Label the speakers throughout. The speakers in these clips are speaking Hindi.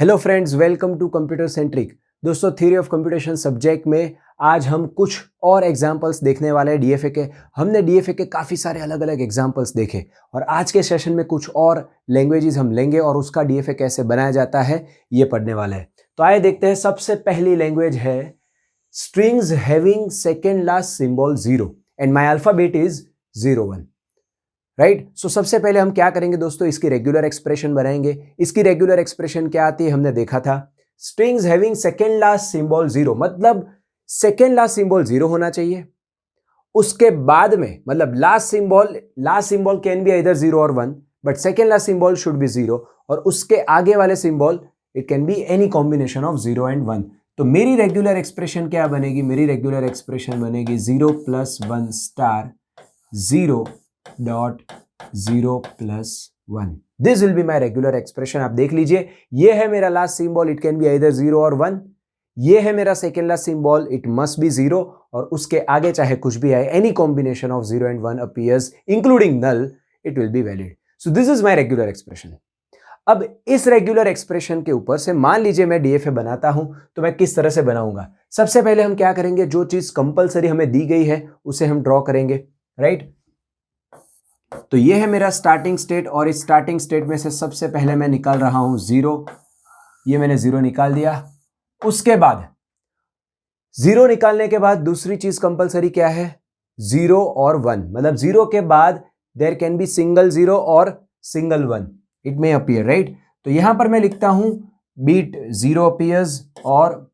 Speaker 1: Hello friends, welcome to computer centric. दोस्तों, थ्योरी ऑफ कंप्यूटेशन सब्जेक्ट में आज हम कुछ और एग्जांपल्स देखने वाले हैं डीएफए के। हमने डीएफए के काफ़ी सारे अलग अलग एग्जांपल्स देखे और आज के सेशन में कुछ और लैंग्वेजेस हम लेंगे और उसका डीएफए कैसे बनाया जाता है ये पढ़ने वाला है। तो आइए देखते हैं। सबसे पहली लैंग्वेज है strings having second last symbol 0 and my alphabet is 01। Right. So सबसे पहले हम क्या करेंगे दोस्तों, इसकी रेगुलर एक्सप्रेशन बनाएंगे। इसकी रेगुलर एक्सप्रेशन क्या आती है हमने देखा था। Strings having second last symbol 0 मतलब सेकेंड लास्ट सिंबल 0 होना चाहिए। उसके बाद में मतलब लास्ट सिंबल कैन बी इधर 0 और 1, but second last symbol should be 0 और उसके आगे वाले symbol it can be any combination of 0 and 1। तो मेरी रेगुलर एक्सप्रेशन क्या बनेगी? मेरी रेगुलर एक्सप्रेशन बनेगी 0 + 1 star 0 dot 0 + 1। This will be my regular expression. आप देख लीजिए, ये है मेरा last symbol, it can be either 0 और 1। ये है मेरा second last symbol, it must be 0 और उसके आगे चाहे कुछ भी आए, any combination of 0 and 1 appears including null, it will be valid. So this is my regular expression. अब इस रेगुलर एक्सप्रेशन के ऊपर से मान लीजिए मैं डीएफए बनाता हूं, तो मैं किस तरह से बनाऊंगा? सबसे पहले हम क्या करेंगे, जो चीज कंपलसरी हमें दी गई है उसे हम ड्रॉ करेंगे। राइट। तो ये है मेरा स्टार्टिंग स्टेट और इस स्टार्टिंग स्टेट में से सबसे पहले मैं निकाल रहा हूं 0। ये मैंने 0 निकाल दिया। उसके बाद 0 निकालने के बाद दूसरी चीज कंपलसरी क्या है? 0 और 1 मतलब 0 के बाद देयर कैन बी सिंगल 0 और single 1, it may appear. Right. तो यहां पर मैं लिखता हूं बीट 0 अपीयर्स और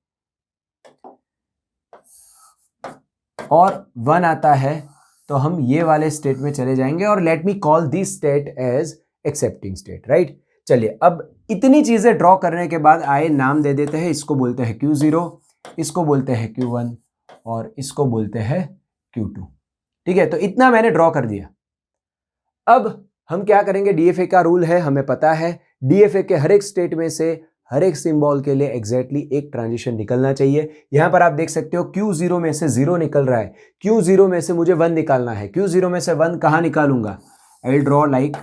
Speaker 1: 1 आता है, तो हम ये वाले स्टेट में चले जाएंगे और let me call this state as accepting state. Right. चलिए, अब इतनी चीजें ड्रॉ करने के बाद आए नाम दे देते हैं। इसको बोलते हैं Q0, इसको बोलते हैं Q1 और इसको बोलते हैं Q2। ठीक है, तो इतना मैंने ड्रॉ कर दिया। अब हम क्या करेंगे? डीएफए का रूल है, हमें पता है डीएफए के हर एक स्टेट में से हर एक सिंबल के लिए एग्जैक्टली एक ट्रांजिशन निकलना चाहिए। यहां पर आप देख सकते हो Q0 में से 0 निकल रहा है, Q0 में से मुझे 1 निकालना है। Q0 में से 1 कहां निकालूंगा? I will draw like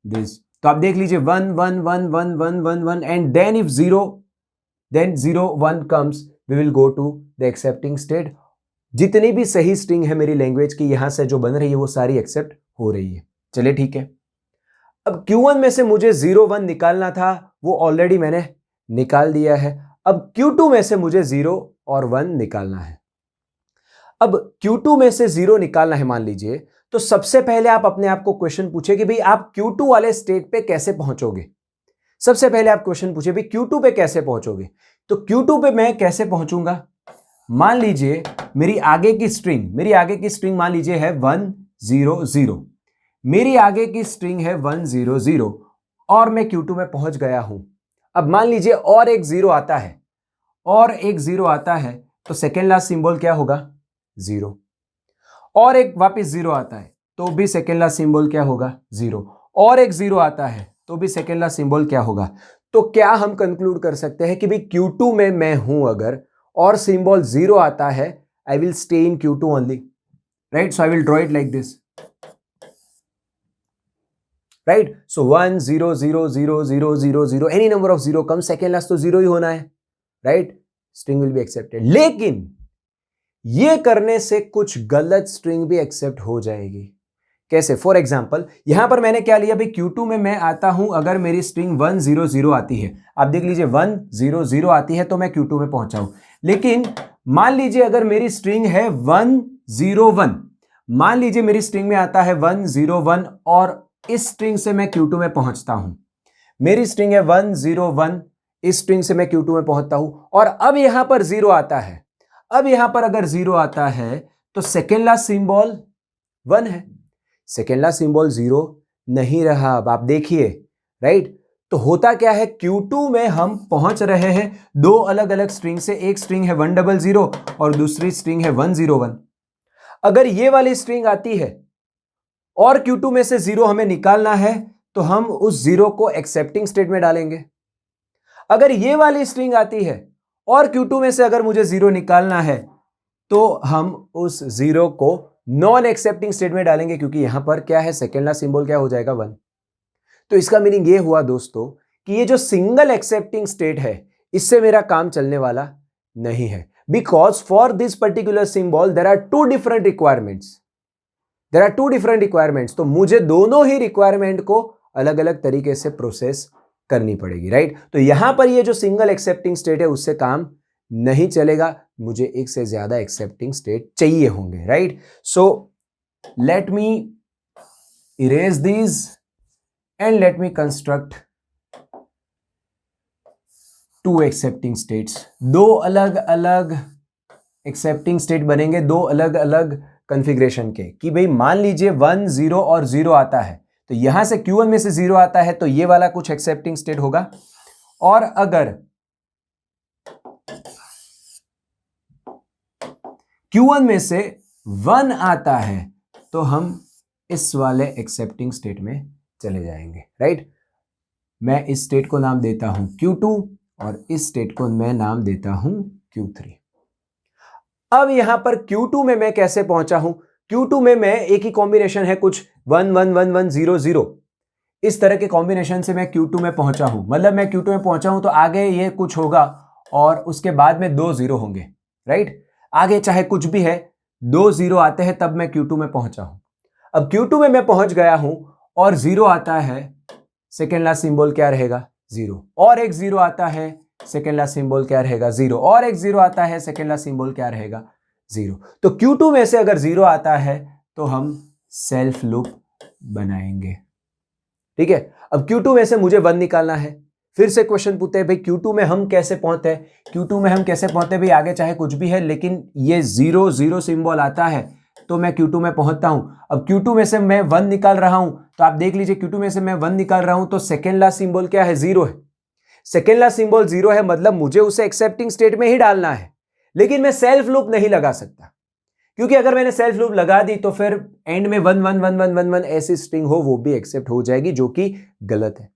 Speaker 1: this. तो आप देख लीजिए 1 1 1 1 1 1 1 and then if 0 then 0 1 comes we will go to the accepting state। जितनी भी सही स्ट्रिंग है मेरी लैंग्वेज की यहां से जो बन रही है वो सारी एक्सेप्ट हो रही है। चलिए ठीक है। अब Q1 में से मुझे 0 1 निकालना था, वो ऑलरेडी मैंने निकाल दिया है। अब Q2 में से मुझे 0 और 1 निकालना है। अब Q2 में से 0 निकालना है मान लीजिए, तो सबसे पहले आप अपने आप को क्वेश्चन पूछे कि भाई आप Q2 वाले स्टेट पे कैसे पहुंचोगे। सबसे पहले आप क्वेश्चन पूछे भाई Q2 पे कैसे पहुंचोगे। तो Q2 पे मैं कैसे पहुंचूंगा? मान लीजिए मेरी आगे की स्ट्रिंग मान लीजिए है 1 0 0। मेरी आगे की स्ट्रिंग है 1 0 0 और मैं Q2 में पहुंच गया हूं। अब मान लीजिए और एक 0 आता है, तो सेकेंड लास्ट सिंबल क्या होगा? 0। और एक वापस 0 आता है तो भी सेकेंड लास्ट सिंबल क्या होगा? 0। और एक 0 आता है तो भी सेकेंड लास्ट सिंबल क्या होगा? तो क्या हम कंक्लूड कर सकते हैं कि भाई Q2 में मैं हूं अगर और सिंबल 0 आता है, I will stay in Q2 only. Right. So I will draw it like this. Right. So 1 0 0 0 0 0 0 any number of 0 come, second last तो 0 ही होना है। Right. String will be accepted. लेकिन ये करने से कुछ गलत स्ट्रिंग भी एक्सेप्ट हो जाएगी। कैसे? फॉर एग्जाम्पल यहां पर मैंने क्या लिया भाई Q2 में मैं आता हूं अगर मेरी स्ट्रिंग 1 0 0 आती है। आप देख लीजिए 1 0 0 आती है तो मैं Q2 में पहुंचा हूं। लेकिन मान लीजिए अगर मेरी स्ट्रिंग है 1 0 1, मान लीजिए मेरी स्ट्रिंग में आता है 1 0 1 और इस स्ट्रिंग से मैं Q2 में पहुंचता हूं। मेरी स्ट्रिंग है 1 0 1, इस स्ट्रिंग से मैं Q2 में पहुंचता हूं और अब यहां पर 0 आता है। अब यहां पर अगर 0 आता है तो सेकेंड लास्ट सिंबल 1 है, सेकेंड लास्ट सिंबल 0 नहीं रहा। अब आप देखिए। राइट। तो होता क्या है, Q2 में हम पहुंच रहे हैं दो अलग अलग स्ट्रिंग से। एक स्ट्रिंग है 1 0 0 और दूसरी स्ट्रिंग है 1 0 1। अगर ये वाली स्ट्रिंग आती है और Q2 में से 0 हमें निकालना है तो हम उस 0 को एक्सेप्टिंग स्टेट में डालेंगे। अगर ये वाली स्ट्रिंग आती है और Q2 में से अगर मुझे 0 निकालना है तो हम उस 0 को नॉन एक्सेप्टिंग स्टेट में डालेंगे, क्योंकि यहां पर क्या है, सेकेंड लास्ट सिंबल क्या हो जाएगा? 1। तो इसका मीनिंग ये हुआ दोस्तों कि ये जो सिंगल एक्सेप्टिंग स्टेट है इससे मेरा काम चलने वाला नहीं है, because for this particular symbol there are two different requirements, तो मुझे दोनों ही रिक्वायरमेंट को अलग अलग तरीके से प्रोसेस करनी पड़ेगी, राइट। तो यहां पर ये जो सिंगल एक्सेप्टिंग स्टेट है उससे काम नहीं चलेगा, मुझे एक से ज्यादा एक्सेप्टिंग स्टेट चाहिए होंगे, right. So let me erase these and let me construct two accepting states. दो अलग अलग एक्सेप्टिंग स्टेट बनेंगे, दो अलग अलग कॉन्फ़िगरेशन के, कि भाई मान लीजिए 1 0 और 0 आता है, तो यहां से Q1 में से 0 आता है तो ये वाला कुछ एक्सेप्टिंग स्टेट होगा, और अगर Q1 में से 1 आता है तो हम इस वाले एक्सेप्टिंग स्टेट में चले जाएंगे, राइट। मैं इस स्टेट को नाम देता हूं Q2 और इस स्टेट को मैं नाम देता हूं Q3। अब यहां पर Q2 में मैं कैसे पहुंचा हूं? Q2 में मैं एक ही कॉम्बिनेशन है, कुछ 1 1 1 1 0 0 इस तरह के कॉम्बिनेशन से मैं Q2 में पहुंचा हूं। मतलब मैं Q2 में पहुंचा हूं तो आगे ये कुछ होगा और उसके बाद में 2 0 होंगे, राइट। आगे चाहे कुछ भी है, 2 0 आते हैं तब मैं Q2 में पहुंचा हूं। अब Q2 में मैं पहुंच गया हूं और 0 आता है, सेकेंड लास्ट सिंबल क्या रहेगा? 0। और एक 0 आता है, सेकेंड लास्ट सिंबल क्या रहेगा? 0। और एक 0 आता है, सेकेंड लास्ट सिंबल क्या रहेगा? 0। तो Q2 में से अगर 0 आता है तो हम सेल्फ लूप बनाएंगे, ठीक है। अब Q2 में से मुझे 1 निकालना है। फिर से क्वेश्चन पूछते हैं भाई Q2 में हम कैसे पहुंचते हैं? Q2 में हम कैसे पहुंचते हैं भाई? आगे चाहे कुछ भी है लेकिन ये 0 0 सिंबल आता है तो मैं Q2 में पहुंचता हूं। अब Q2 में से मैं 1 निकाल रहा हूं तो आप देख लीजिए Q2 में से मैं 1 निकाल रहा हूं तो सेकेंड लास्ट सिंबल क्या है? 0 है। सेकेंड लास्ट सिंबल 0 है, मतलब मुझे उसे एक्सेप्टिंग स्टेट में ही डालना है, लेकिन मैं सेल्फ लूप नहीं लगा सकता, क्योंकि अगर मैंने सेल्फ लूप लगा दी तो फिर एंड में 1 1 1 1 1 1 ऐसी स्ट्रिंग हो वो भी एक्सेप्ट हो जाएगी, जो कि गलत है।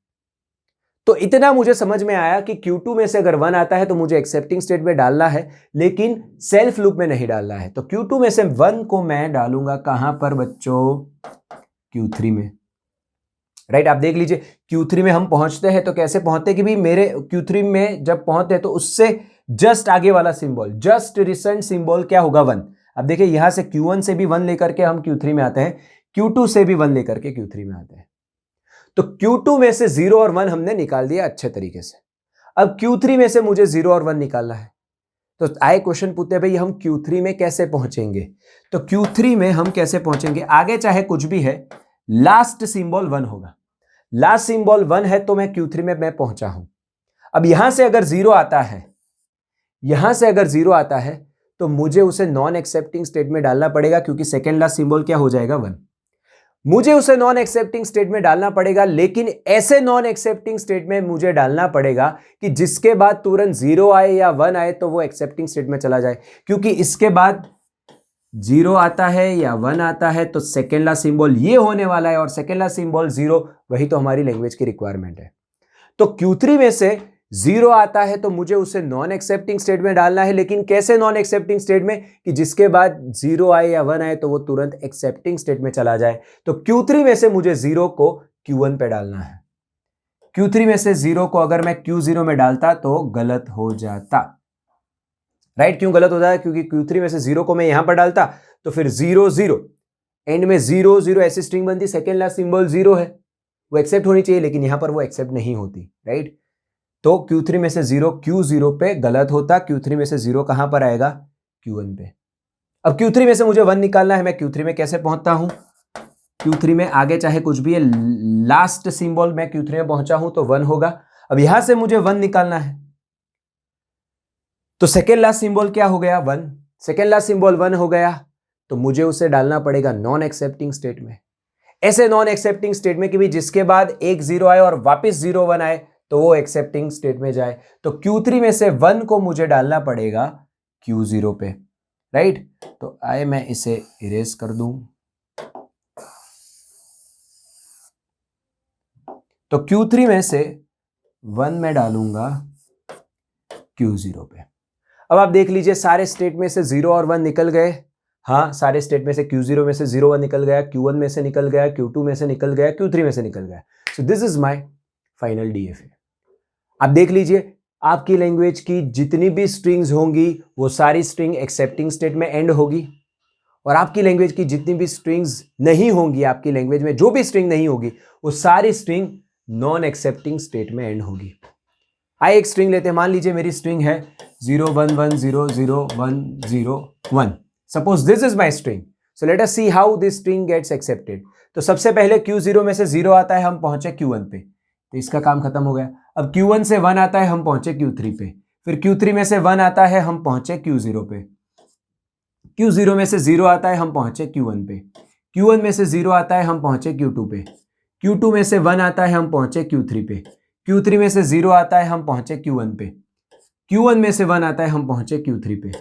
Speaker 1: तो इतना मुझे समझ में आया कि Q2 में से अगर 1 आता है तो मुझे एक्सेप्टिंग स्टेट में डालना है, लेकिन सेल्फ लूप में नहीं डालना है। तो Q2 में से 1 को मैं डालूंगा कहां पर बच्चों? Q3 में, राइट। आप देख लीजिए Q3 में हम पहुंचते हैं तो कैसे पहुंचते हैं कि भाई मेरे Q3 में जब पहुंचते हैं तो उससे जस्ट आगे वाला सिंबल, जस्ट रिसेंट सिंबल क्या होगा? 1। अब देखिए यहां से Q1 से भी 1 लेकर के हम Q3 में आते हैं, Q2 से भी 1 लेकर के Q3 में आते हैं। तो Q2 में से 0 और 1 हमने निकाल दिया अच्छे तरीके से। अब Q3 में से मुझे 0 और 1 निकालना है, तो आए क्वेश्चन पूछते हैं भाई हम Q3 में कैसे पहुंचेंगे? तो Q3 में हम कैसे पहुंचेंगे? आगे चाहे कुछ भी है, लास्ट सिंबल 1 होगा। लास्ट सिंबल 1 है तो मैं Q3 में मैं पहुंचा हूं। अब यहां से अगर 0 आता है, यहां से अगर 0 आता है तो मुझे उसे नॉन एक्सेप्टिंग स्टेट में डालना पड़ेगा, क्योंकि सेकेंड लास्ट सिंबल क्या हो जाएगा? 1। मुझे उसे नॉन एक्सेप्टिंग स्टेट में डालना पड़ेगा, लेकिन ऐसे नॉन एक्सेप्टिंग स्टेट में मुझे डालना पड़ेगा कि जिसके बाद तुरंत 0 आए या 1 आए तो वो एक्सेप्टिंग स्टेट में चला जाए, क्योंकि इसके बाद 0 आता है या 1 आता है तो सेकेंड लास्ट सिंबल ये होने वाला है, और सेकेंड लास्ट सिंबल 0, वही तो हमारी लैंग्वेज की रिक्वायरमेंट है। तो Q3 में से 0 आता है तो मुझे उसे नॉन एक्सेप्टिंग स्टेट में डालना है, लेकिन कैसे नॉन एक्सेप्टिंग स्टेट में? कि जिसके बाद 0 आए या 1 आए तो वो तुरंत एक्सेप्टिंग स्टेट में चला जाए। तो Q3 में से मुझे 0 को Q1 पे डालना है। Q3 में से 0 को अगर मैं Q0 में डालता तो गलत हो जाता, राइट। क्यों गलत हो जाता? क्योंकि Q3 में से 0 को मैं यहां पर डालता तो फिर 0 0 एंड में 0 0 ऐसी स्ट्रिंग बनती, सेकेंड लास्ट सिंबल 0 है, वो एक्सेप्ट होनी चाहिए, लेकिन यहां पर वो एक्सेप्ट नहीं होती, राइट। तो Q3 में से 0 Q0 पे गलत होता, Q3 में से 0 कहां पर आएगा? Q1 पे। अब Q3 में से मुझे 1 निकालना है, मैं Q3 में कैसे पहुंचता हूं? Q3 में आगे चाहे कुछ भी है, लास्ट सिंबल मैं Q3 में पहुंचा हूं तो 1 होगा। अब यहां से मुझे 1 निकालना है, तो सेकेंड लास्ट सिंबल क्या हो गया? 1। सेकेंड लास्ट सिंबल 1 हो गया तो मुझे उसे डालना पड़ेगा नॉन एक्सेप्टिंग स्टेट में। ऐसे नॉन एक्सेप्टिंग स्टेट में कि भी जिसके बाद एक 0 आए और वापस 0 1 आए तो वो एक्सेप्टिंग स्टेट में जाए। तो Q3 में से 1 को मुझे डालना पड़ेगा Q0 पे, राइट। तो आए मैं इसे इरेज कर दूं, तो Q3 में से 1 मैं डालूंगा Q0 पे। अब आप देख लीजिए सारे स्टेट में से 0 और 1 निकल गए। हाँ, सारे स्टेट में से Q0 में से 0 1 निकल गया, Q1 में से निकल गया, Q2 में से निकल गया, Q3 में से निकल गया। सो this is my final DFA। आप देख लीजिए, आपकी लैंग्वेज की जितनी भी स्ट्रिंग्स होंगी वो सारी स्ट्रिंग एक्सेप्टिंग स्टेट में एंड होगी, और आपकी लैंग्वेज की जितनी भी स्ट्रिंग्स नहीं होंगी, आपकी लैंग्वेज में जो भी स्ट्रिंग नहीं होगी वो सारी स्ट्रिंग नॉन एक्सेप्टिंग स्टेट में एंड होगी। आइए एक स्ट्रिंग लेते हैं, मान लीजिए मेरी स्ट्रिंग है 011000101। Suppose this is my string, so let us see how this string gets accepted. तो सबसे पहले Q0 में से 0 आता है, हम पहुंचे Q1 पे, तो इसका काम खत्म हो गया। अब Q1 से 1 आता है, हम पहुंचे Q3 पे, फिर Q3 में से 1 आता है, हम पहुंचे Q0 पे, Q0 में से 0 आता है, हम पहुंचे Q1 पे, Q1 में से 0 आता है, हम पहुंचे Q2 पे, Q2 में से 1 आता है, हम पहुंचे Q3 पे, Q3 में से 0 आता है, हम पहुंचे Q1 पे, Q1 में से 1 आता है, हम पहुंचे Q3 पे।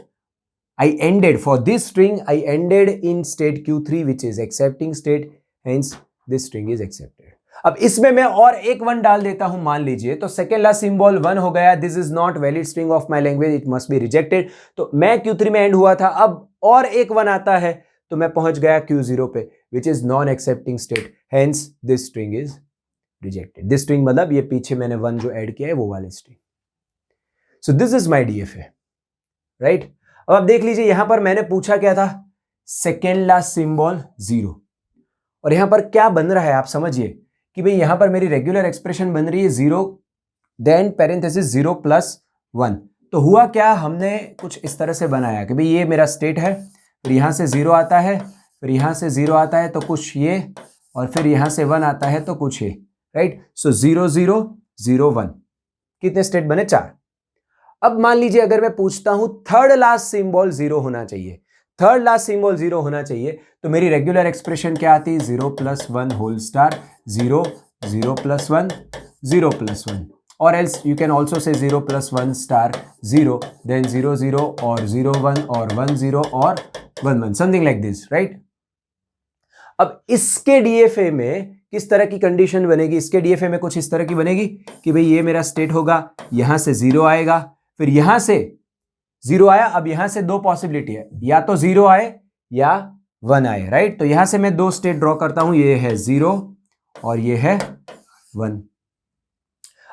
Speaker 1: I ended for this string, I ended in state Q3 which is accepting state, hence this string is accepted. अब इसमें मैं और एक 1 डाल देता हूं, मान लीजिए, तो सेकेंड लास्ट सिंबल 1 हो गया, this is not valid string of my language, it must be rejected. तो मैं Q3 में एंड हुआ था, अब और एक 1 आता है तो मैं पहुंच गया Q0 पे, which is non accepting state, hence this string is rejected. This string मतलब ये पीछे मैंने 1 जो ऐड किया है वो वाली string. So this is my DFA, right. अब आप देख लीजिए, यहां पर मैंने पूछा क्या था, सेकेंड लास्ट सिंबल 0, और यहां पर क्या बन रहा है आप समझिए कि भाई यहां पर मेरी रेगुलर एक्सप्रेशन बन रही है 0 देन पैरेंथेसिस 0+1। तो हुआ क्या, हमने कुछ इस तरह से बनाया कि भाई ये मेरा स्टेट है, फिर यहां से 0 आता है, फिर यहां से 0 आता है तो कुछ ये, और फिर यहां से 1 आता है तो कुछ ये, राइट। सो 0 0 0 1, कितने स्टेट बने, 4। अब मान लीजिए अगर मैं पूछता हूं थर्ड लास्ट सिंबल 0 होना चाहिए, थर्ड लास्ट सिंबल 0 होना चाहिए, तो मेरी रेगुलर एक्सप्रेशन क्या आती है, 0+1 होल स्टार 0 0+1 0+1, और else you can also say 0+1 star 0 then 0 0 और 0 1 और 1 0 और 1 1, समथिंग लाइक दिस, राइट। अब इसके DFA में किस तरह की कंडीशन बनेगी, इसके DFA में कुछ इस तरह की बनेगी कि भाई ये मेरा स्टेट होगा, यहां से 0 आएगा, फिर यहां से 0 आया, अब यहां से 2 पॉसिबिलिटी है, या तो 0 आए या 1 आए, राइट। तो यहां से मैं 2 स्टेट ड्रॉ करता हूं, ये है 0 और ये है 1।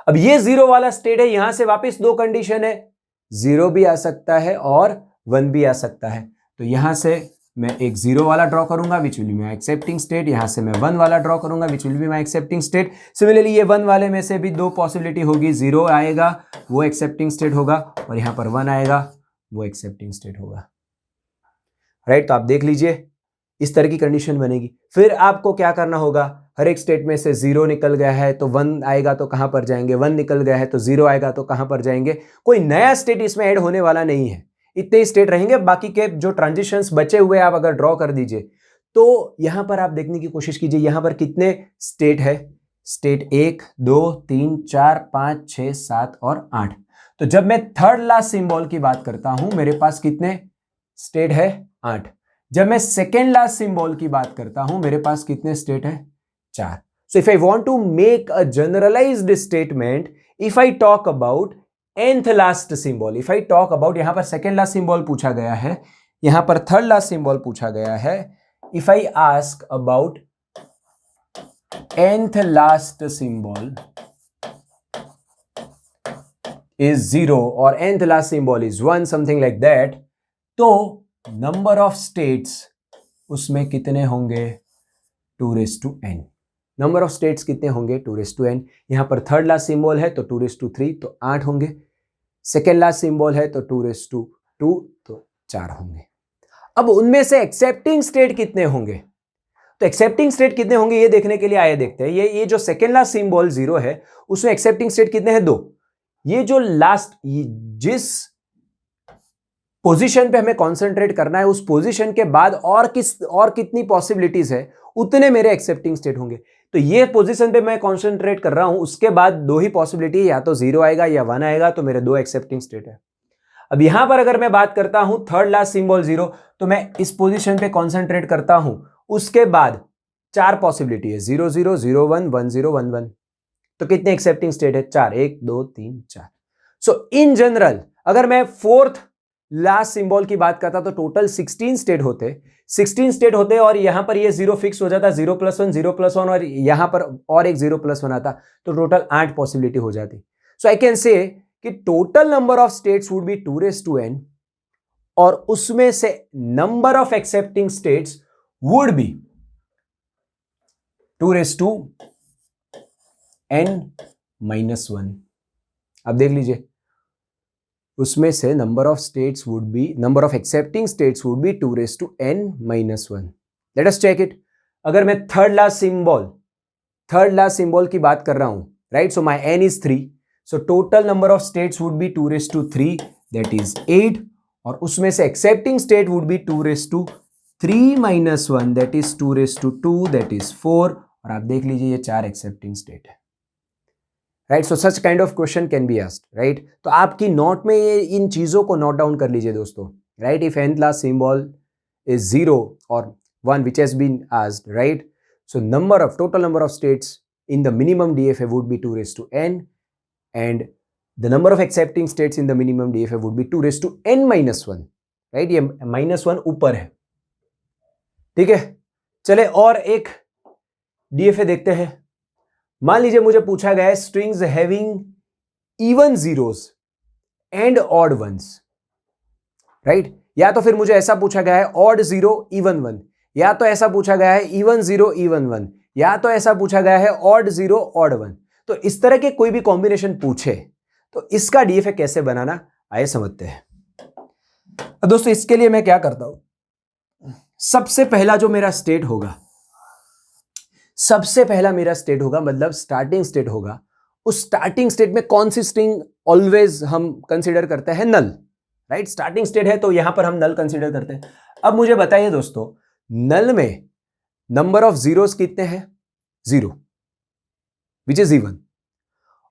Speaker 1: अब ये 0 वाला स्टेट है, यहां से वापस 2 कंडीशन है, 0 भी आ सकता है और 1 भी आ सकता है। तो यहां से मैं एक 0 वाला ड्रॉ करूंगा विच will be my accepting state, यहां से मैं 1 वाला ड्रॉ करूंगा विच will be my accepting state. Similarly ये 1 वाले में से भी 2 पॉसिबिलिटी होगी, 0 आएगा वो एक्सेप्टिंग स्टेट होगा, और यहां पर 1 आएगा वो एक्सेप्टिंग स्टेट होगा, राइट। तो आप देख लीजिए इस तरह की कंडीशन बनेगी। फिर आपको क्या करना होगा, हर एक स्टेट में से 0 निकल गया है तो 1 आएगा तो कहां पर जाएंगे, 1 निकल गया है तो 0 आएगा तो कहां पर जाएंगे, कोई नया स्टेट इसमें ऐड होने वाला नहीं है, इतने ही स्टेट रहेंगे। बाकी के जो ट्रांजिशंस बचे हुए आप अगर ड्रॉ कर दीजिए, तो यहां पर आप देखने की कोशिश कीजिए, यहां पर कितने स्टेट है, स्टेट 1 2 3 4 5 6 7 और 8। तो जब मैं थर्ड लास्ट सिंबल की बात करता हूं, मेरे पास कितने स्टेट है, 8। जब मैं सेकेंड लास्ट सिंबल की बात करता हूं, मेरे पास कितने स्टेट है, 4। So if I want to make a generalized statement, if I talk about nth last symbol, if I talk about, यहां पर सेकेंड लास्ट सिंबल पूछा गया है, यहां पर थर्ड लास्ट सिंबल पूछा गया है, if I ask about nth last symbol is 0 और nth last symbol is 1, something like that, तो number of states उसमें कितने होंगे, 2n। नंबर ऑफ स्टेट्स कितने होंगे, 2n। यहां पर थर्ड लास्ट सिंबल है तो 2/3 तो 8 होंगे, सेकेंड लास्ट सिंबल है तो 2/2 तो 4 होंगे। अब उनमें से एक्सेप्टिंग स्टेट कितने होंगे, तो एक्सेप्टिंग स्टेट कितने होंगे ये देखने के लिए आइए देखते हैं। ये जो सेकेंड लास्ट सिंबल 0 है उसमें एक्सेप्टिंग स्टेट कितने हैं, 2। ये जो लास्ट, जिस पोजीशन पे हमें कंसंट्रेट करना है उस पोजीशन के बाद और कितनी पॉसिबिलिटीज है, उतने मेरे एक्सेप्टिंग स्टेट होंगे। तो ये पोजीशन पे मैं कंसंट्रेट कर रहा हूं, उसके बाद 2 ही पॉसिबिलिटी है, या तो 0 आएगा या 1 आएगा, तो मेरे 2 एक्सेप्टिंग स्टेट है। अब यहां पर अगर मैं बात करता हूं थर्ड लास्ट सिंबल 0, तो मैं इस पोजीशन पे कंसंट्रेट करता हूं, उसके बाद 4 पॉसिबिलिटी है, 0 0 0 1 1 0 1 1। तो कितने एक्सेप्टिंग स्टेट है, 4, 1 2 3 4। सो इन जनरल अगर मैं फोर्थ लास्ट सिंबल की बात करता तो टोटल 16 स्टेट होते, 16 स्टेट होते, और यहां पर ये 0 फिक्स हो जाता, 0+1 0+1, और यहां पर और एक 0+1 आता, तो टोटल 8 पॉसिबिलिटी हो जाती। सो आई कैन से कि total number of states would be 2n और उसमें से number of accepting states would be 2n-1। अब देख लीजिए, उसमें से number of accepting states would be 2n-1। Let us check it. अगर मैं थर्ड लास्ट सिंबल की बात कर रहा हूं, right, so my n is 3, so total number of states would B 2^3, that is 8, और उसमें से accepting state would be 2^3-1, that is 2^2, that is 4, और आप देख लीजिए ये 4 एक्सेप्टिंग स्टेट है, right. So such kind of question can be asked, right. तो आपकी नोट में ये इन चीजों को नोट डाउन कर लीजिए दोस्तों, right. If nth last symbol is 0 or 1 which has been asked, right? So total number of states in the minimum DFA would be 2^n, and the number of accepting states in the minimum DFA would be 2^n-1, right? ये -1 ऊपर है, ठीक है। चले और एक DFA देखते हैं। मान लीजिए मुझे पूछा गया है strings having even zeros and odd ones, right. या तो फिर मुझे ऐसा पूछा गया है ऑड 0 इवन 1, या तो ऐसा पूछा गया है इवन 0 इवन 1, या तो ऐसा पूछा गया है ऑड 0 ऑड 1। तो इस तरह के कोई भी कॉम्बिनेशन पूछे तो इसका डीएफए कैसे बनाना, आइए समझते हैं। अब दोस्तों इसके लिए मैं क्या करता हूं, सबसे पहला जो मेरा स्टेट होगा, मतलब स्टार्टिंग स्टेट होगा, उस स्टार्टिंग स्टेट में कौन सी स्ट्रिंग ऑलवेज हम कंसीडर करते हैं, नल, राइट। स्टार्टिंग स्टेट है तो यहां पर हम नल कंसीडर करते हैं। अब मुझे बताइए दोस्तों, नल में नंबर ऑफ जीरोस कितने हैं, 0 विच इज इवन,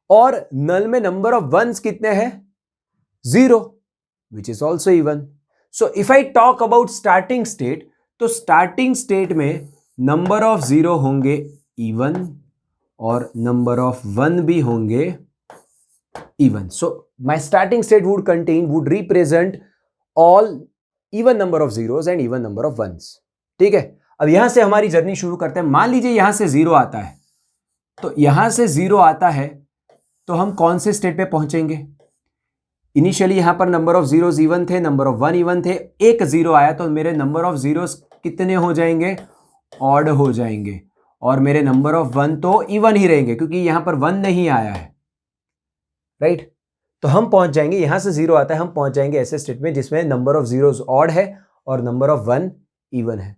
Speaker 1: और नल में नंबर ऑफ वंस कितने हैं, 0 which is also even. So if I talk about starting state, तो स्टार्टिंग स्टेट में नंबर ऑफ 0 होंगे इवन और नंबर ऑफ 1 भी होंगे even. So my starting state would represent all even number of zeros and even number of ones, ठीक है। अब यहां से हमारी जर्नी शुरू करते हैं। मान लीजिए यहां से 0 आता है, तो यहां से 0 आता है तो हम कौन से स्टेट पे पहुंचेंगे, इनिशियली यहां पर नंबर ऑफ जीरोस इवन थे, नंबर ऑफ 1 इवन थे, एक 0 आया तो मेरे नंबर ऑफ जीरोस कितने हो जाएंगे, ऑड हो जाएंगे, और मेरे नंबर ऑफ 1 तो इवन ही रहेंगे क्योंकि यहां पर 1 नहीं आया है, राइट। तो हम पहुंच जाएंगे, यहां से 0 आता है, हम पहुंच जाएंगे ऐसे स्टेट में जिसमें नंबर ऑफ जीरोस ऑड है और नंबर ऑफ 1 इवन है,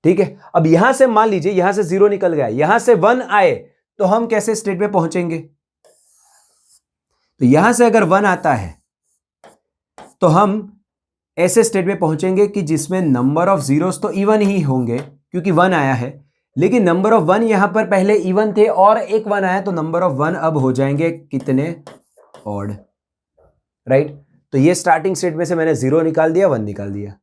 Speaker 1: ठीक है। अब यहां से मान लीजिए यहां से 0 निकल गया, यहां से 1 आए तो हम कैसे स्टेट में पहुंचेंगे, तो यहां से अगर 1 आता है तो हम ऐसे स्टेट में पहुंचेंगे कि जिसमें नंबर ऑफ जीरोस तो इवन ही होंगे क्योंकि 1 आया है, लेकिन नंबर ऑफ 1 यहां पर पहले इवन थे और एक 1 आया तो नंबर ऑफ 1 अब हो जाएंगे कितने, ऑड, राइट। तो ये स्टार्टिंग स्टेट में से मैंने 0 निकाल दिया, 1 निकाल दिया।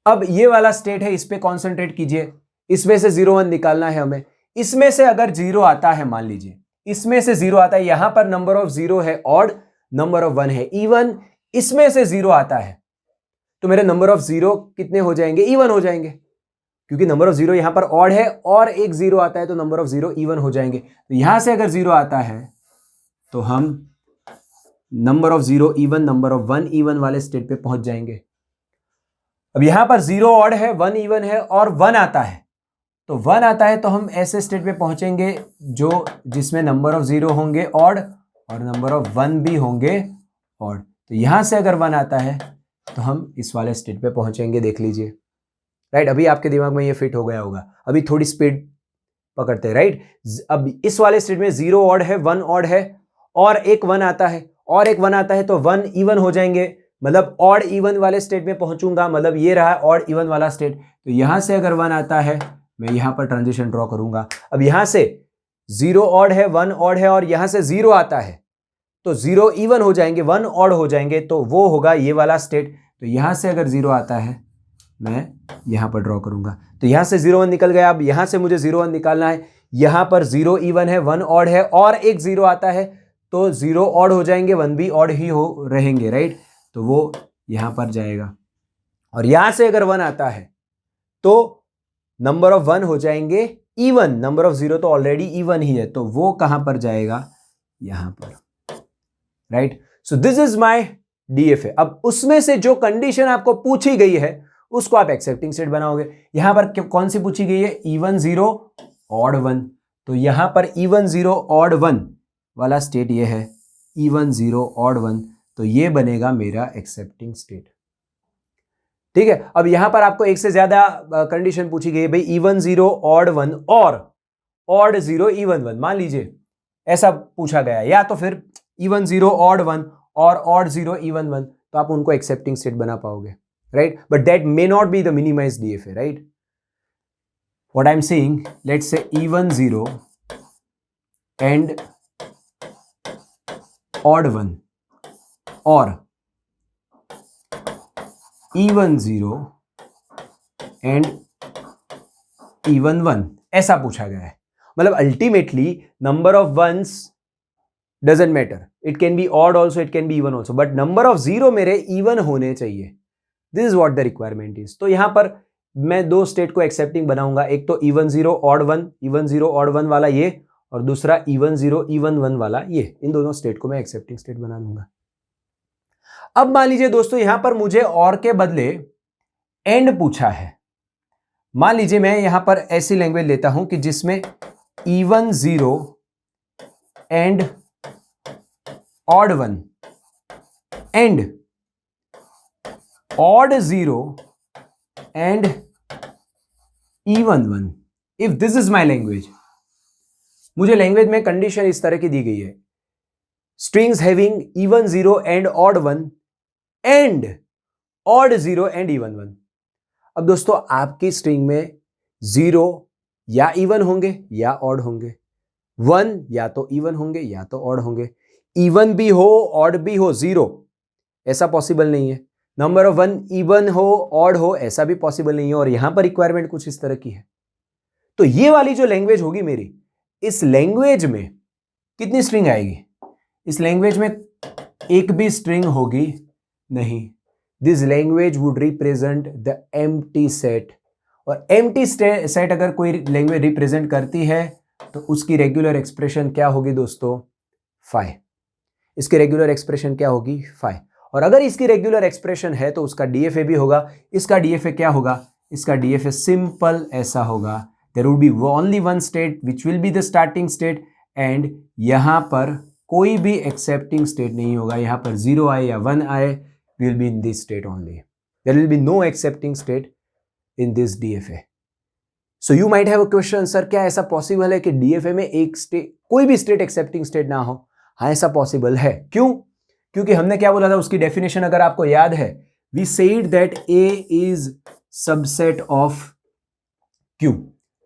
Speaker 1: अब ये वाला स्टेट है, इस पे कॉन्सेंट्रेट कीजिए, इसमें से 0 1 निकालना है हमें। इसमें से अगर 0 आता है, मान लीजिए इसमें से 0 आता है, यहां पर नंबर ऑफ 0 है ऑड, नंबर ऑफ 1 है इवन, इसमें से 0 आता है तो मेरे नंबर ऑफ 0 कितने हो जाएंगे, इवन हो जाएंगे, क्योंकि नंबर ऑफ 0 यहां पर ऑड है और एक 0 आता है तो नंबर ऑफ 0 इवन हो जाएंगे। तो यहां से अगर 0 आता है तो हम number of 0 even, number of 1 even वाले स्टेट पे पहुंच जाएंगे। अब यहां पर 0 ऑड है, 1 इवन है और 1 आता है, तो 1 आता है तो हम ऐसे स्टेट पे पहुंचेंगे जिसमें नंबर ऑफ 0 होंगे ऑड और नंबर ऑफ 1 भी होंगे ऑड। तो यहां से अगर 1 आता है तो हम इस वाले स्टेट पे पहुंचेंगे, देख लीजिए, राइट। अभी आपके दिमाग में ये फिट हो गया होगा, अभी थोड़ी स्पीड पकड़ते हैं, राइट। अब इस वाले स्टेट में 0 ऑड है, 1 ऑड है और एक 1 आता है, और एक 1 आता है तो 1 इवन हो जाएंगे, मतलब ऑड इवन वाले स्टेट में पहुंचूंगा, मतलब ये रहा ऑड इवन वाला स्टेट। तो यहां से अगर 1 आता है, मैं यहां पर ट्रांजिशन ड्रॉ करूंगा। अब यहां से 0 ऑड है, 1 ऑड है और यहां से 0 आता है तो 0 इवन हो जाएंगे, 1 ऑड हो जाएंगे, तो वो होगा ये वाला स्टेट। तो यहां से अगर 0 आता है, मैं यहां पर ड्रॉ करूंगा, तो यहां से 0 1 निकल गया। अब यहां से मुझे 0 1 निकालना है, यहां पर 0 इवन है, 1 ऑड है और एक 0 आता है तो 0 ऑड हो जाएंगे, 1 भी ऑड ही हो रहेंगे, राइट। तो वो यहां पर जाएगा, और यहां से अगर 1 आता है तो नंबर ऑफ 1 हो जाएंगे इवन, नंबर ऑफ 0 तो ऑलरेडी इवन ही है, तो वो कहां पर जाएगा, यहां पर, right. So this is my DFA. अब उसमें से जो कंडीशन आपको पूछी गई है उसको आप एक्सेप्टिंग स्टेट बनाओगे। यहां पर कौन सी पूछी गई है? Even 0 odd 1। तो यहां पर इवन 0 ऑड 1 वाला स्टेट ये है, इवन 0 ऑड 1, तो ये बनेगा मेरा एक्सेप्टिंग स्टेट। ठीक है। अब यहां पर आपको एक से ज्यादा कंडीशन पूछी गई है, भाई इवन 0 ऑड 1 और ऑड 0 इवन 1, मान लीजिए ऐसा पूछा गया, या तो फिर इवन 0 ऑड 1 और ऑड 0 इवन 1, तो आप उनको एक्सेप्टिंग स्टेट बना पाओगे, right. But that may not be the minimised DFA, right. What I am saying, let's say even 0 and odd 1 और इवन 0 एंड इवन 1, ऐसा पूछा गया है। मतलब ultimately number of ones doesn't matter, it can be odd also, it can be even also, but number of 0 मेरे इवन होने चाहिए। This is what the requirement is. तो यहां पर मैं दो स्टेट को एक्सेप्टिंग बनाऊंगा, एक तो इवन 0 ऑड 1, इवन 0 ऑड 1 वाला ये, और दूसरा इवन 0 इवन 1 वाला ये। इन दोनों स्टेट को मैं एक्सेप्टिंग स्टेट बना लूंगा। अब मान लीजिए दोस्तों यहां पर मुझे और के बदले एंड पूछा है। मान लीजिए मैं यहां पर ऐसी लैंग्वेज लेता हूं कि जिसमें even 0 and odd 1 and odd 0 and even 1। If this is my language, मुझे लैंग्वेज में कंडीशन इस तरह की दी गई है, strings having even 0 and odd 1 and odd 0 and even 1। अब दोस्तों आपकी स्ट्रिंग में 0 या इवन होंगे या ऑड होंगे, 1 या तो इवन होंगे या तो ऑड होंगे, इवन भी हो ऑड भी हो, 0 ऐसा पॉसिबल नहीं है, नंबर ऑफ 1 इवन हो ऑड हो ऐसा भी पॉसिबल नहीं है, और यहां पर रिक्वायरमेंट कुछ इस तरह की है। तो ये वाली जो लैंग्वेज होगी मेरी, इस लैंग्वेज में कितनी स्ट्रिंग आएगी? इस लैंग्वेज में एक भी स्ट्रिंग होगी नहीं। This language would represent the empty set, और एम्प्टी सेट अगर कोई लैंग्वेज रिप्रेजेंट करती है तो उसकी रेगुलर एक्सप्रेशन क्या होगी दोस्तों? फाइ। इसकी रेगुलर एक्सप्रेशन क्या होगी? फाइ। और अगर इसकी रेगुलर एक्सप्रेशन है तो उसका डीएफए भी होगा। इसका डीएफए क्या होगा? इसका डीएफए सिंपल ऐसा होगा, there would be only one state which will be the starting state, and यहां पर कोई भी एक्सेप्टिंग स्टेट नहीं होगा। यहां पर 0 आए या 1 आए, will be in this state only. There will be no accepting state in this DFA. So you might have a question, sir क्या ऐसा पॉसिबल है कि DFA में एक स्टेट, कोई भी स्टेट एक्सेप्टिंग स्टेट ना हो? हाँ ऐसा पॉसिबल है। क्यों? क्योंकि हमने क्या बोला था, उसकी डेफिनेशन अगर आपको याद है, we said that A is subset of Q.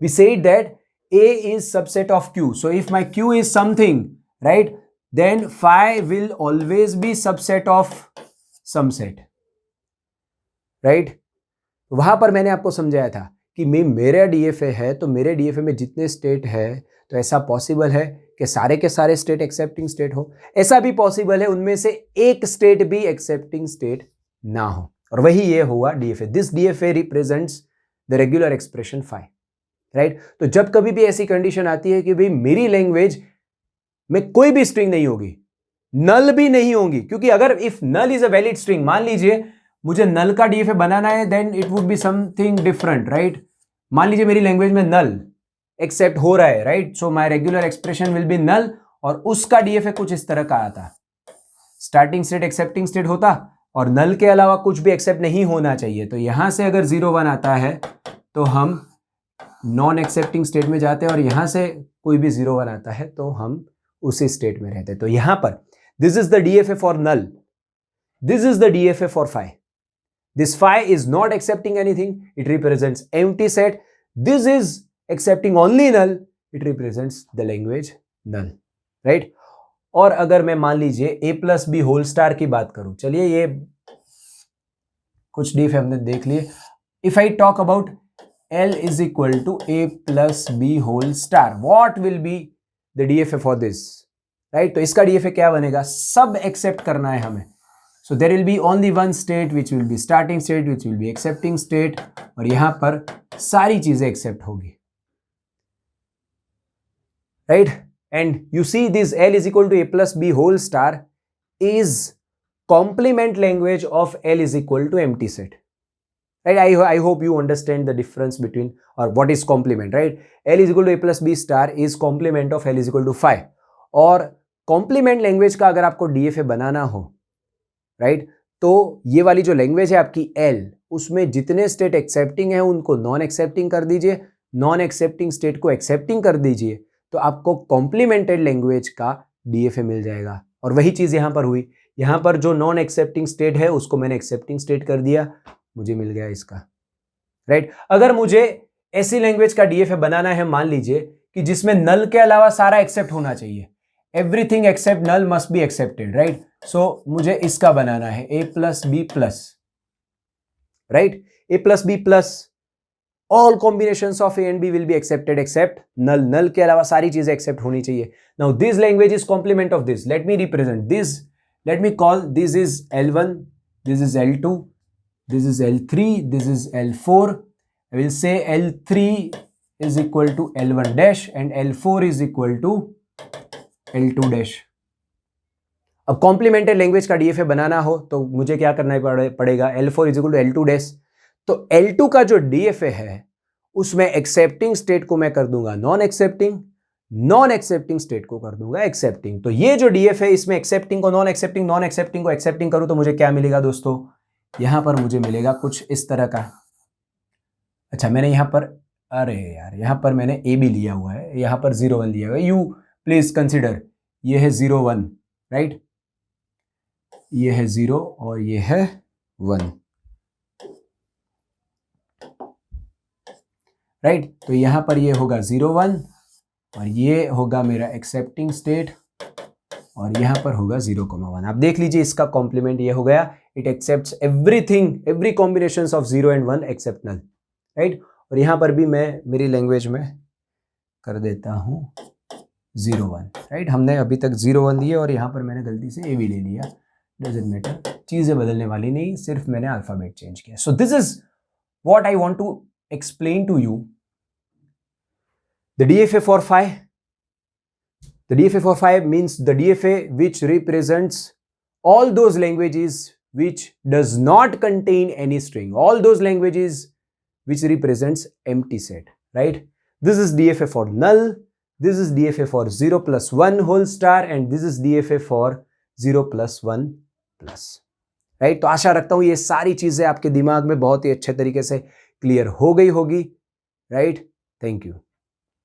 Speaker 1: We said that A is subset of Q. So if my Q is something, right, then phi will always be subset of some set, right. वहां पर मैंने आपको समझाया था कि मेरा डीएफए है तो मेरे डीएफए में जितने स्टेट है तो ऐसा पॉसिबल है कि सारे के सारे स्टेट एक्सेप्टिंग स्टेट हो, ऐसा भी पॉसिबल है उनमें से एक स्टेट भी एक्सेप्टिंग स्टेट ना हो, और वही ये हुआ DFA. This DFA represents the regular expression phi, right. तो जब कभी भी ऐसी कंडीशन आती है कि भाई मेरी लैंग्वेज में कोई भी स्ट्रिंग नहीं होगी, नल भी नहीं होंगी, क्योंकि अगर if null is a valid string, मान लीजिए मुझे नल का डीएफए बनाना है, then it would be something different, right. मान लीजिए मेरी लैंग्वेज में नल एक्सेप्ट हो रहा है, right, so my regular expression will be null, और उसका डीएफए कुछ इस तरह का आता, स्टार्टिंग स्टेट एक्सेप्टिंग स्टेट होता और नल के अलावा कुछ भी एक्सेप्ट नहीं होना चाहिए। तो यहां से अगर 0 1 आता है तो हम नॉन एक्सेप्टिंग स्टेट में जाते हैं, और यहां से कोई भी 0 1 आता है तो हम उसी स्टेट में रहते हैं। तो यहां पर this is the DFA for null, this is the DFA for phi. This phi is not accepting anything, it represents empty set. This is accepting only null, it represents the language null, right. और अगर मैं मान लीजिए a plus b whole star की बात करूं, चलिए ये कुछ डीएफए हमने देख लिए। If I talk about L is equal to a plus b whole star, what will be the DFA for this, right? तो इसका DFA क्या बनेगा? सब एक्सेप्ट करना है हमें, so there will be only one state which will be starting state, which will be accepting state, और यहां पर सारी चीजें एक्सेप्ट होगी, right. and you see this L is equal to A plus B whole star is complement language of L is equal to empty set. Right? I hope you understand the difference between, or what is complement, right? L is equal to A plus B star is complement of L is equal to phi. और complement language का अगर आपको DFA बनाना हो, right? तो ये वाली जो लैंग्वेज है आपकी L, उसमें जितने स्टेट एक्सेप्टिंग है उनको नॉन एक्सेप्टिंग कर दीजिए, नॉन एक्सेप्टिंग स्टेट को एक्सेप्टिंग कर दीजिए, तो आपको कॉम्प्लीमेंटेड लैंग्वेज का DFA मिल जाएगा। और वही चीज़ यहाँ पर हुई, यहाँ पर जो नॉन एक्सेप्टिंग स्टेट है उसको मैंने एक्सेप्टिंग स्टेट कर दिया, मुझे मिल गया इसका, राइट? अगर मुझे ऐसी लैंग्वेज का DFA बनाना है, मान लीजिए कि जिसमें नल के अलावा सारा एक्सेप्ट होना चाहिए, everything except null must be accepted, right? So मुझे इसका बनाना है A plus B plus, right? A plus B plus all combinations of A and B will be accepted except null, null के अलावा सारी चीजें एक्सेप्ट होनी चाहिए। Now this language is complement of this, let me represent this, let me call this is L1, this is L2, this is L3, this is L4. I will say L3 is equal to L1 dash and L4 is equal to L2 dash. अब कॉम्प्लीमेंटेड लैंग्वेज का DFA बनाना हो तो मुझे क्या करना पड़ेगा? L4 is equal to L2 dash. तो L2 का जो DFA है उसमें एक्सेप्टिंग स्टेट को मैं कर दूंगा non accepting, non accepting state को कर दूंगा एक्सेप्टिंग। तो ये जो DFA है इसमें एक्सेप्टिंग को नॉन एक्सेप्टिंग, नॉन एक्सेप्टिंग को एक्सेप्टिंग करूं तो मुझे क्या मिलेगा दोस्तों? यहां पर मुझे मिलेगा कुछ इस तरह का। अच्छा, मैंने यहां पर, अरे यार, यहां पर मैंने ए बी लिया हुआ है, यहां पर 0 1 लिया हुआ है। यू प्लीज कंसिडर, ये है 0 1, राइट? ये है 0 और ये है 1, राइट? तो यहां पर ये होगा 0 1 और ये होगा मेरा एक्सेप्टिंग स्टेट और यहां पर होगा 0,1। आप देख लीजिए इसका कॉम्प्लीमेंट ये हो गया, it accepts everything, every combinations of 0 and 1 except null, right? और यहां पर भी मैं मेरी लैंग्वेज में कर देता हूं 0 1, राइट? हमने अभी तक 0 1 लिए और यहां पर मैंने गलती से ए भी ले लिया, डजंट मैटर, चीजें बदलने वाली नहीं, सिर्फ मैंने अल्फाबेट चेंज किया। So this is what I want to explain to you the DFA for phi. The DFA for phi means the DFA which represents all those languages which does not contain any string, all those languages which represents empty set, right? This is DFA for null, this is DFA for 0 plus 1 whole star and this is DFA for 0 plus 1 plus, right? तो आशा रखता हूं ये सारी चीजें आपके दिमाग में बहुत ही अच्छे तरीके से क्लियर हो गई होगी, राइट? Thank you.